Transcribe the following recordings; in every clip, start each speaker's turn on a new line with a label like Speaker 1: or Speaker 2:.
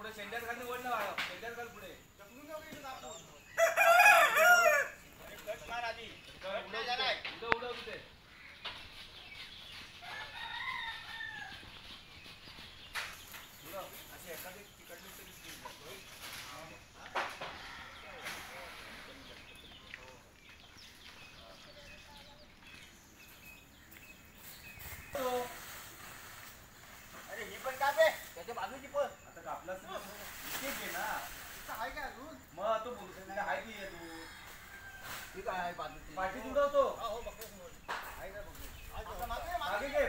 Speaker 1: पुढे शेंड्यात घालून ओढलं वाढव शेंड्यात घाल पुढे उडव तिथे असे एखादी तिकडली तरी
Speaker 2: अरे ही पण कापे त्याच्या बाजूची पण
Speaker 1: आता कापलाच घे ना
Speaker 2: आहे का अजून
Speaker 1: मग तो बोलतो आहे की तू
Speaker 2: ठीक आहे बाजूची
Speaker 1: पाठी उडवतो
Speaker 2: हो बघ आहे का बघ
Speaker 1: मागे घे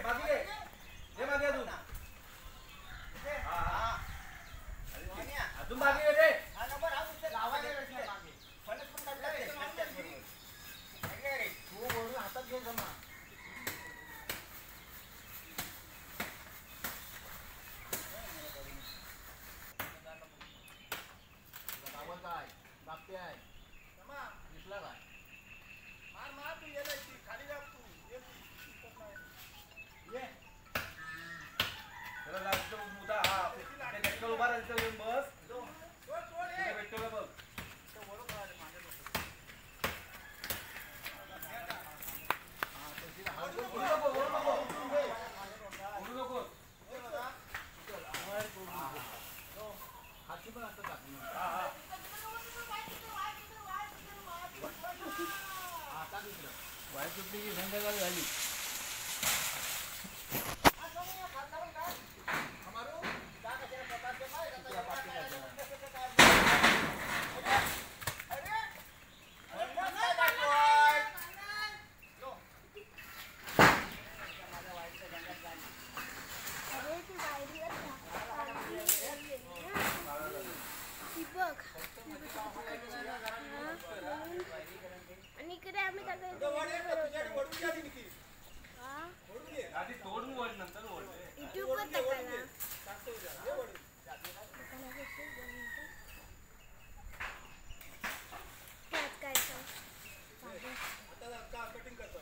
Speaker 1: हे मागे अजून हा अजून मागे घे रे
Speaker 2: हा नंबर हा तुझ्या गावाला रचना मागे फणस पण काढला रे तू बोलून हातात घेऊन जमा काय बापते आहे दिसला काय मार मार तू ये खाली जा तू ये
Speaker 1: चला लास्ट मुद्दा हा ते गट्टल उभा राहायचं येऊन बस कुठे भेटतो का बघ
Speaker 2: हाती पण असं टाकून वाईट सुटली की संध्याकाळ झाली
Speaker 3: आणि इकडे आम्ही
Speaker 1: तोडून वळ नंतर
Speaker 3: युट्यूबवर टाकायला
Speaker 2: कटिंग करतो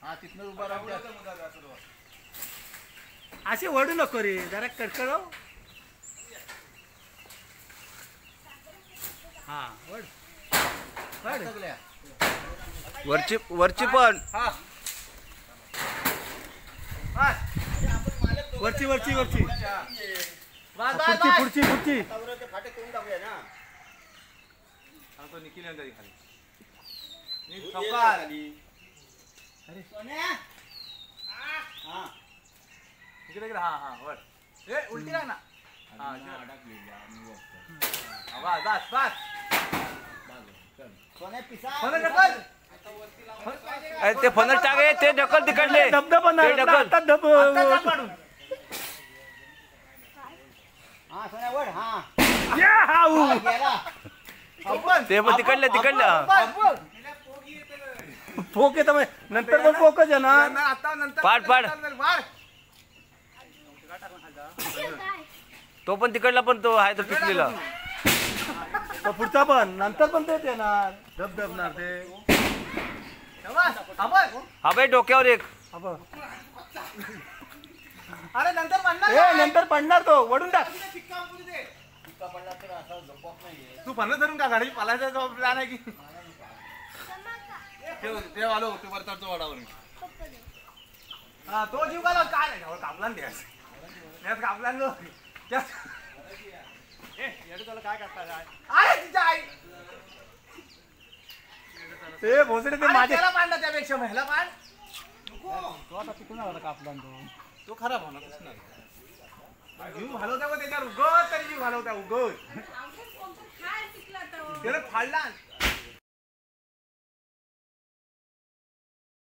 Speaker 2: हा तिथनं उभा राहतो
Speaker 4: असे वडू नको रे जरा कडकडव हा वड
Speaker 2: वरची पण
Speaker 4: वरची वरची वरची पुढची पुढची पुढची
Speaker 2: फाटे करून टाकूया ना
Speaker 1: सांगतो निखिल यांनी खाली
Speaker 2: अरे सोन्या हा
Speaker 1: इकडे इकडे हा हा वर ए उलटी राहा ना हा बस बस बस
Speaker 2: सोन्या पिसा
Speaker 1: फणस ढकल
Speaker 5: ते फणस टाके ते ढकल तिकडले
Speaker 4: धबधबा
Speaker 2: हा सोन्या वड हा
Speaker 5: ते पण तिकडलं
Speaker 4: फोक येत नंतर पण फोकच आहे ना
Speaker 1: आता नंतर
Speaker 5: पाड पाड
Speaker 1: मार
Speaker 5: तो पण तिकडला पण तो आहे तो पिकलेला
Speaker 4: तो पुढचा पण नंतर पण तेच येणार धबधबणार ते
Speaker 5: हा बाई डोक्यावर एक
Speaker 1: अरे नंतर म्हणणार
Speaker 4: ए नंतर पडणार तो वडून टाक
Speaker 1: तू फणस धरून का गाडी पालायचा प्लॅन आहे की ते आलो तू वरचा वाडावर हा तो जीव का काय नाही कापला त्यात कापला काय करता आई
Speaker 4: ते भोसडे ते माझे
Speaker 1: त्याला पाडला त्यापेक्षा महिला पाड
Speaker 4: तो आता तिकडून आला कापला
Speaker 1: तो खराब होणार ना जीव घालवता त्याच्यावर उगत तरी जीव घालवता उगत त्याला फाडला